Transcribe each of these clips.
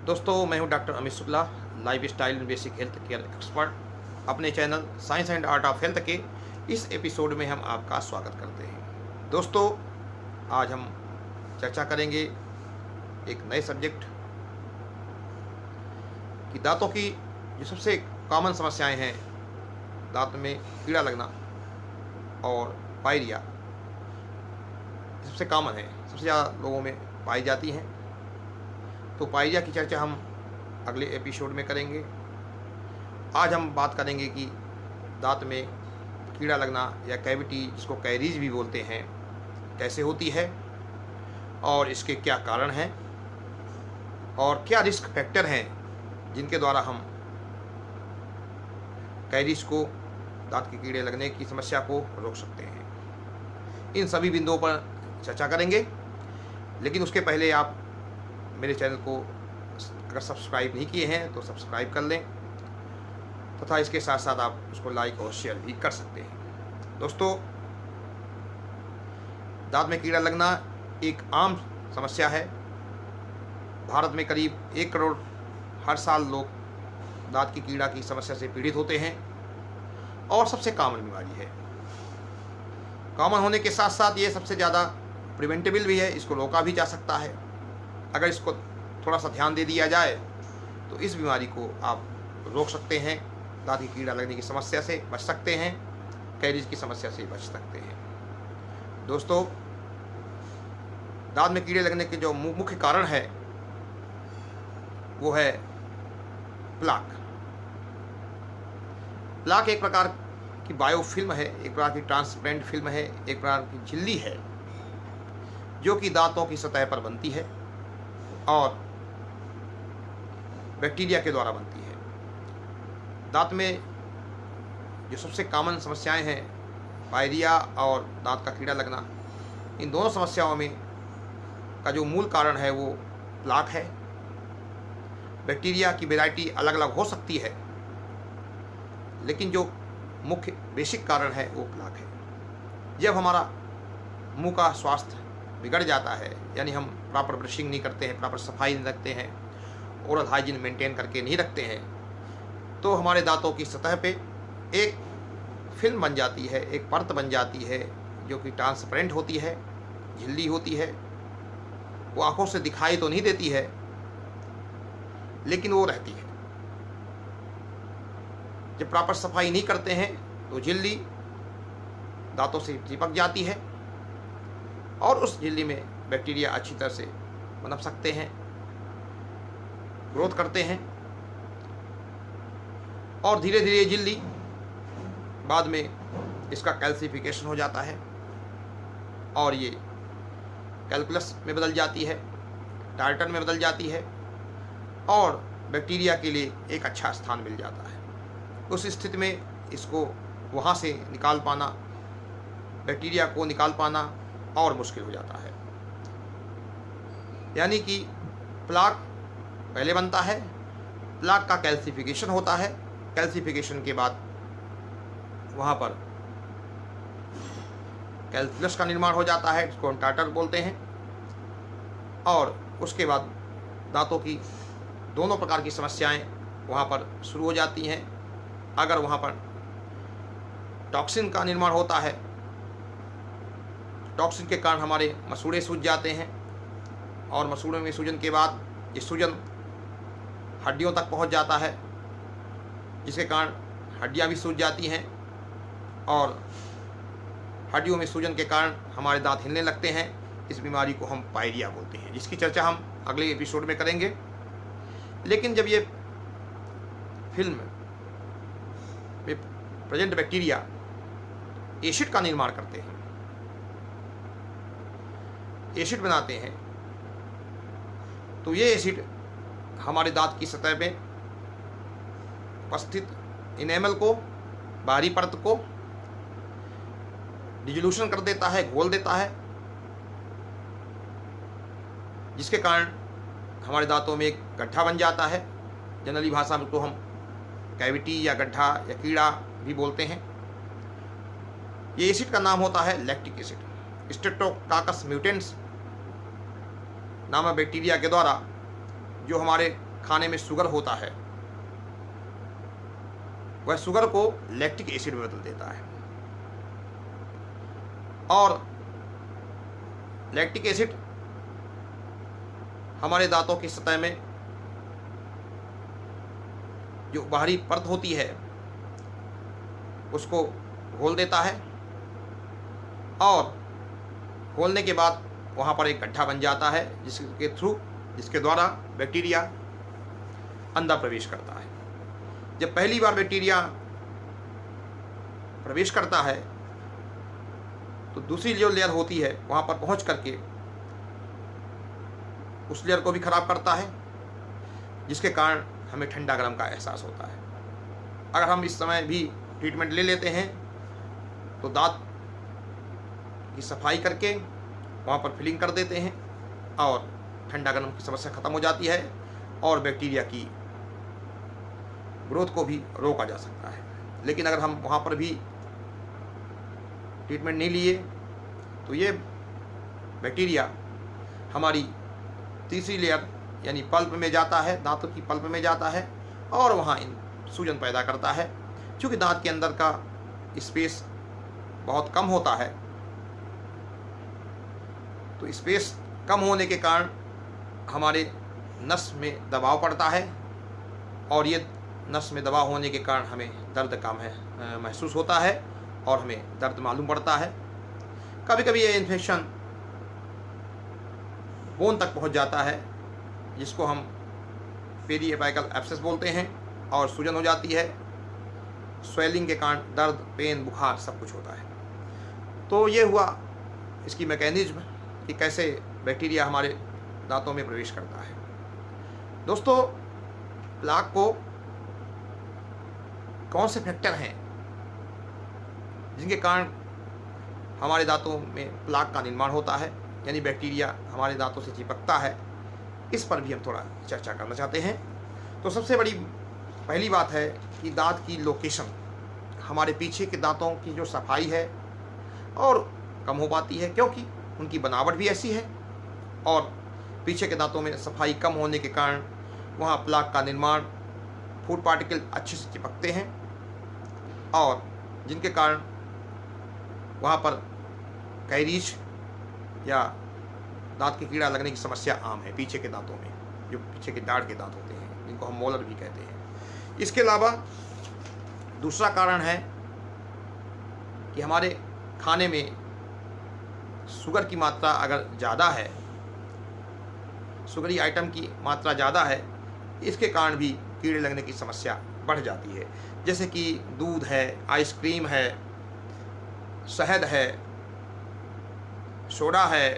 दोस्तों, मैं हूं doctor Amit Shukla, lifestyle and basic health care expert. अपने channel science and art of health के इस एपिसोड में हम आपका स्वागत करते हैं। दोस्तों, आज हम चर्चा करेंगे एक नए सब्जेक्ट कि दांतों की जो सबसे कॉमन समस्याएं हैं, दांत में कीड़ा लगना और पायरिया, सबसे कॉमन है, सबसे ज़्यादा लोगों में पाई जाती हैं। तो पायरिया की चर्चा हम अगले एपिसोड में करेंगे। आज हम बात करेंगे कि दांत में कीड़ा लगना या कैविटी, जिसको कैरीज भी बोलते हैं, कैसे होती है और इसके क्या कारण हैं और क्या रिस्क फैक्टर हैं जिनके द्वारा हम कैरीज को, दांत के कीड़े लगने की समस्या को रोक सकते हैं। इन सभी बिंदुओं पर चर्चा करेंगे, लेकिन उसके पहले आप मेरे चैनल को अगर सब्सक्राइब नहीं किए हैं तो सब्सक्राइब कर लें तथा इसके साथ साथ आप उसको लाइक और शेयर भी कर सकते हैं। दोस्तों, दांत में कीड़ा लगना एक आम समस्या है। भारत में करीब 1 करोड़ हर साल लोग दांत की कीड़ा की समस्या से पीड़ित होते हैं और सबसे कॉमन बीमारी है। कॉमन होने के साथ साथ ये सबसे ज़्यादा प्रिवेंटेबल भी है, इसको रोका भी जा सकता है। अगर इसको थोड़ा सा ध्यान दे दिया जाए तो इस बीमारी को आप रोक सकते हैं, दांत की कीड़ा लगने की समस्या से बच सकते हैं, कैरीज की समस्या से बच सकते हैं। दोस्तों, दांत में कीड़े लगने के जो मुख्य कारण है वो है प्लाक। प्लाक एक प्रकार की बायोफिल्म है, एक प्रकार की ट्रांसपेरेंट फिल्म है, एक प्रकार की झिल्ली है जो कि दांतों की सतह पर बनती है और बैक्टीरिया के द्वारा बनती है। दांत में जो सबसे कॉमन समस्याएं हैं, पायरिया और दांत का कीड़ा लगना, इन दोनों समस्याओं में का जो मूल कारण है वो प्लाक है। बैक्टीरिया की वैरायटी अलग अलग हो सकती है, लेकिन जो मुख्य बेसिक कारण है वो प्लाक है। जब हमारा मुंह का स्वास्थ्य बिगड़ जाता है, यानी हम प्रॉपर ब्रशिंग नहीं करते हैं, प्रॉपर सफाई नहीं रखते हैं, ओरल हाइजीन मेंटेन करके नहीं रखते हैं, तो हमारे दांतों की सतह पे एक फिल्म बन जाती है, एक परत बन जाती है जो कि ट्रांसपेरेंट होती है, झिल्ली होती है। वो आंखों से दिखाई तो नहीं देती है, लेकिन वो रहती है। जब प्रॉपर सफाई नहीं करते हैं तो झिल्ली दांतों से चिपक जाती है और उस झिल्ली में बैक्टीरिया अच्छी तरह से पनप सकते हैं, ग्रोथ करते हैं और धीरे धीरे झिल्ली बाद में इसका कैल्सिफिकेशन हो जाता है और ये कैल्कुलस में बदल जाती है, टार्टन में बदल जाती है और बैक्टीरिया के लिए एक अच्छा स्थान मिल जाता है। उस स्थिति में इसको वहाँ से निकाल पाना, बैक्टीरिया को निकाल पाना और मुश्किल हो जाता है। यानी कि प्लाक पहले बनता है, प्लाक का कैल्सिफिकेशन होता है, कैल्सिफिकेशन के बाद वहाँ पर कैल्कुलस का निर्माण हो जाता है, जिसको हम टार्टर बोलते हैं, और उसके बाद दांतों की दोनों प्रकार की समस्याएं वहाँ पर शुरू हो जाती हैं। अगर वहाँ पर टॉक्सिन का निर्माण होता है, टॉक्सिन के कारण हमारे मसूड़े सूज जाते हैं और मसूड़ों में सूजन के बाद ये सूजन हड्डियों तक पहुंच जाता है, जिसके कारण हड्डियां भी सूज जाती हैं और हड्डियों में सूजन के कारण हमारे दांत हिलने लगते हैं। इस बीमारी को हम पायरिया बोलते हैं, जिसकी चर्चा हम अगले एपिसोड में करेंगे। लेकिन जब ये फिल्म में प्रेजेंट बैक्टीरिया एसिड का निर्माण करते हैं, एसिड बनाते हैं, तो ये एसिड हमारे दांत की सतह पे उपस्थित इनेमल को, बाहरी परत को डिसोल्यूशन कर देता है, घोल देता है, जिसके कारण हमारे दांतों में एक गड्ढा बन जाता है। जनरली भाषा में तो हम कैविटी या गड्ढा या कीड़ा भी बोलते हैं। ये एसिड का नाम होता है लैक्टिक एसिड। स्ट्रेप्टोकाकस म्यूटेंट्स नामक बैक्टीरिया के द्वारा जो हमारे खाने में शुगर होता है वह शुगर को लैक्टिक एसिड में बदल देता है, और लैक्टिक एसिड हमारे दांतों की सतह में जो बाहरी परत होती है उसको घोल देता है, और घोलने के बाद वहाँ पर एक गड्ढा बन जाता है जिसके द्वारा बैक्टीरिया अंदर प्रवेश करता है। जब पहली बार बैक्टीरिया प्रवेश करता है तो दूसरी जो लेयर होती है वहाँ पर पहुँच करके उस लेयर को भी खराब करता है, जिसके कारण हमें ठंडा गर्म का एहसास होता है। अगर हम इस समय भी ट्रीटमेंट ले लेते हैं तो दांत की सफाई करके वहाँ पर फिलिंग कर देते हैं और ठंडा गर्म की समस्या ख़त्म हो जाती है, और बैक्टीरिया की ग्रोथ को भी रोका जा सकता है। लेकिन अगर हम वहाँ पर भी ट्रीटमेंट नहीं लिए तो ये बैक्टीरिया हमारी तीसरी लेयर यानी पल्प में जाता है, दांतों की पल्प में जाता है, और वहाँ सूजन पैदा करता है। क्योंकि दांत के अंदर का स्पेस बहुत कम होता है, तो स्पेस कम होने के कारण हमारे नस में दबाव पड़ता है, और ये नस में दबाव होने के कारण हमें दर्द का महसूस होता है और हमें दर्द मालूम पड़ता है। कभी कभी ये इन्फेक्शन बोन तक पहुंच जाता है, जिसको हम पेरीएपिकल एब्सेस बोलते हैं, और सूजन हो जाती है। स्वेलिंग के कारण दर्द, पेन, बुखार सब कुछ होता है। तो ये हुआ इसकी मैकेनिज्म कि कैसे बैक्टीरिया हमारे दांतों में प्रवेश करता है। दोस्तों, प्लाक को कौन से फैक्टर हैं जिनके कारण हमारे दांतों में प्लाक का निर्माण होता है, यानी बैक्टीरिया हमारे दांतों से चिपकता है, इस पर भी हम थोड़ा चर्चा करना चाहते हैं। तो सबसे बड़ी पहली बात है कि दांत की लोकेशन, हमारे पीछे के दांतों की जो सफाई है और कम हो पाती है, क्योंकि उनकी बनावट भी ऐसी है, और पीछे के दांतों में सफाई कम होने के कारण वहाँ प्लाक का निर्माण, फूड पार्टिकल अच्छे से चिपकते हैं, और जिनके कारण वहाँ पर कैरीज या दांत की कीड़ा लगने की समस्या आम है पीछे के दांतों में, जो पीछे के दाढ़ के दांत होते हैं, जिनको हम मोलर भी कहते हैं। इसके अलावा दूसरा कारण है कि हमारे खाने में शुगर की मात्रा अगर ज़्यादा है, शुगरी आइटम की मात्रा ज़्यादा है, इसके कारण भी कीड़े लगने की समस्या बढ़ जाती है। जैसे कि दूध है, आइसक्रीम है, शहद है, सोडा है,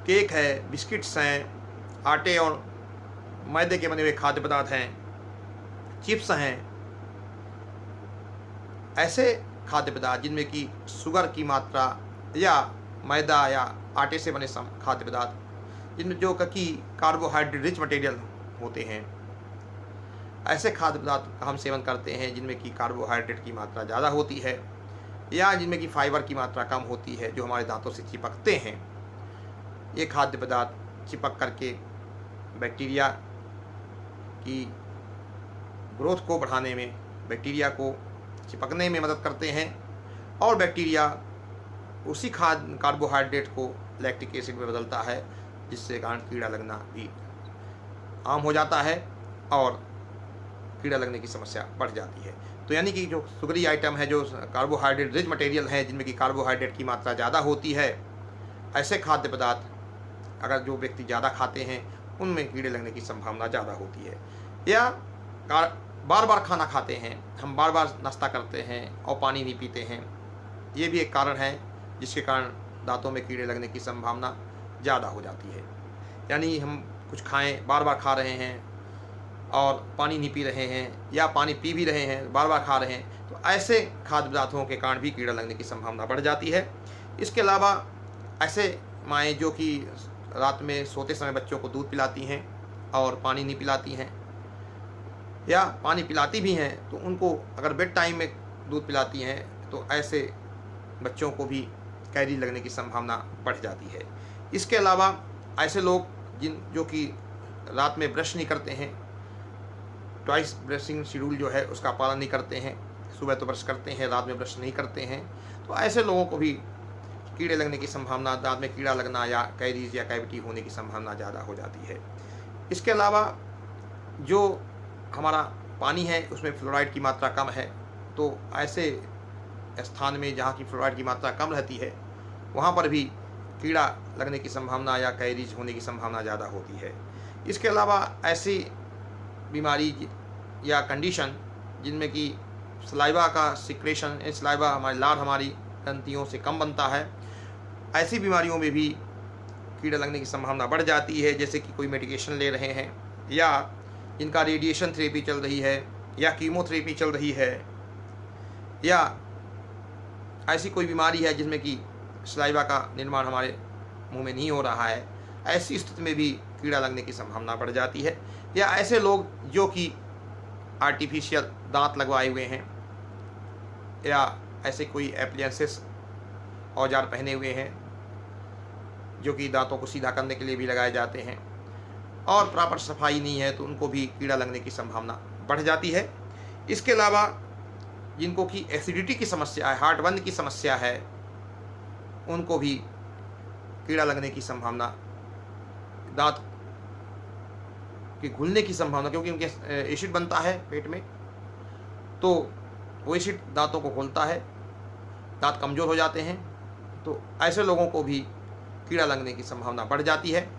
केक है, बिस्किट्स हैं, आटे और मैदे के बने हुए खाद्य पदार्थ हैं, चिप्स हैं। ऐसे खाद्य पदार्थ जिनमें कि शुगर की मात्रा या मैदा या आटे से बने खाद्य पदार्थ जिनमें जो कि कार्बोहाइड्रेट रिच मटेरियल होते हैं, ऐसे खाद्य पदार्थ का हम सेवन करते हैं जिनमें कि कार्बोहाइड्रेट की मात्रा ज़्यादा होती है या जिनमें कि फाइबर की मात्रा कम होती है, जो हमारे दांतों से चिपकते हैं। ये खाद्य पदार्थ चिपक करके बैक्टीरिया की ग्रोथ को बढ़ाने में, बैक्टीरिया को चिपकने में मदद करते हैं, और बैक्टीरिया उसी कार्बोहाइड्रेट को लैक्टिक एसिड में बदलता है, जिससे कारण कीड़ा लगना भी आम हो जाता है और कीड़ा लगने की समस्या बढ़ जाती है। तो यानी कि जो शुगरी आइटम है, जो कार्बोहाइड्रेट रिच मटेरियल है, जिनमें कि कार्बोहाइड्रेट की मात्रा ज़्यादा होती है, ऐसे खाद्य पदार्थ अगर जो व्यक्ति ज़्यादा खाते हैं उनमें कीड़े लगने की संभावना ज़्यादा होती है। या बार बार खाना खाते हैं, हम बार बार नाश्ता करते हैं और पानी नहीं पीते हैं, ये भी एक कारण है जिसके कारण दांतों में कीड़े लगने की संभावना ज़्यादा हो जाती है। यानी हम कुछ खाएं, बार बार खा रहे हैं और पानी नहीं पी रहे हैं, या पानी पी भी रहे हैं, बार बार खा रहे हैं, तो ऐसे खाद्य पदार्थों के कारण भी कीड़ा लगने की संभावना बढ़ जाती है। इसके अलावा ऐसे माएँ जो कि रात में सोते समय बच्चों को दूध पिलाती हैं और पानी नहीं पिलाती हैं, या पानी पिलाती भी हैं तो उनको अगर बेड टाइम में दूध पिलाती हैं, तो ऐसे बच्चों को भी कैरी लगने की संभावना बढ़ जाती है। इसके अलावा ऐसे लोग जो कि रात में ब्रश नहीं करते हैं, ट्वाइस ब्रशिंग शेड्यूल जो है उसका पालन नहीं करते हैं, सुबह तो ब्रश करते हैं, रात में ब्रश नहीं करते हैं, तो ऐसे लोगों को भी कीड़े लगने की संभावना, दांत में कीड़ा लगना या कैरीज या कैविटी होने की संभावना ज़्यादा हो जाती है। इसके अलावा जो हमारा पानी है उसमें फ्लोराइड की मात्रा कम है, तो ऐसे स्थान में जहाँ की फ्लोराइड की मात्रा कम रहती है वहाँ पर भी कीड़ा लगने की संभावना या कैरीज होने की संभावना ज़्यादा होती है। इसके अलावा ऐसी बीमारी या कंडीशन जिनमें कि सलाइवा का सिक्रेशन, सलाइवा हमारी लार हमारी ग्रंथियों से कम बनता है, ऐसी बीमारियों में भी कीड़ा लगने की संभावना बढ़ जाती है। जैसे कि कोई मेडिकेशन ले रहे हैं या जिनका रेडिएशन थेरेपी चल रही है या कीमोथेरेपी चल रही है या ऐसी कोई बीमारी है जिसमें कि सलाइवा का निर्माण हमारे मुंह में नहीं हो रहा है, ऐसी स्थिति में भी कीड़ा लगने की संभावना बढ़ जाती है। या ऐसे लोग जो कि आर्टिफिशियल दांत लगवाए हुए हैं या ऐसे कोई एप्लियंसेस औजार पहने हुए हैं जो कि दांतों को सीधा करने के लिए भी लगाए जाते हैं और प्रॉपर सफाई नहीं है, तो उनको भी कीड़ा लगने की संभावना बढ़ जाती है। इसके अलावा जिनको कि एसिडिटी की समस्या है, हार्टबर्न की समस्या है, उनको भी कीड़ा लगने की संभावना, दांत के घुलने की संभावना, क्योंकि उनके एसिड बनता है पेट में, तो वो एसिड दांतों को खोलता है, दांत कमज़ोर हो जाते हैं, तो ऐसे लोगों को भी कीड़ा लगने की संभावना बढ़ जाती है।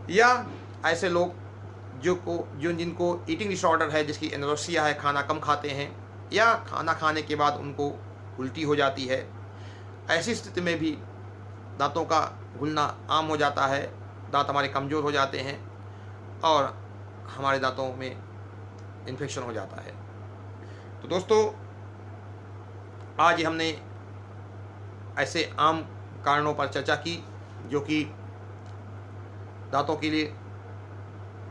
या ऐसे लोग जिनको ईटिंग डिसऑर्डर है, जिसकी एनोरेक्सिया है, खाना कम खाते हैं या खाना खाने के बाद उनको उल्टी हो जाती है, ऐसी स्थिति में भी दांतों का घुलना आम हो जाता है, दांत हमारे कमज़ोर हो जाते हैं और हमारे दांतों में इन्फेक्शन हो जाता है। तो दोस्तों, आज हमने ऐसे आम कारणों पर चर्चा की जो कि दांतों के लिए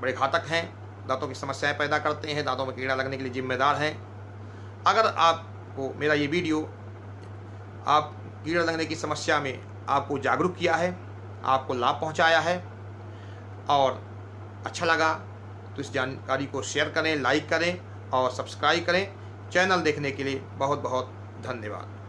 बड़े घातक हैं, दांतों की समस्याएं पैदा करते हैं, दांतों में कीड़ा लगने के लिए जिम्मेदार हैं। अगर आपको मेरा ये वीडियो आप कीड़ा लगने की समस्या में आपको जागरूक किया है, आपको लाभ पहुंचाया है और अच्छा लगा, तो इस जानकारी को शेयर करें, लाइक करें और सब्सक्राइब करें। चैनल देखने के लिए बहुत बहुत धन्यवाद।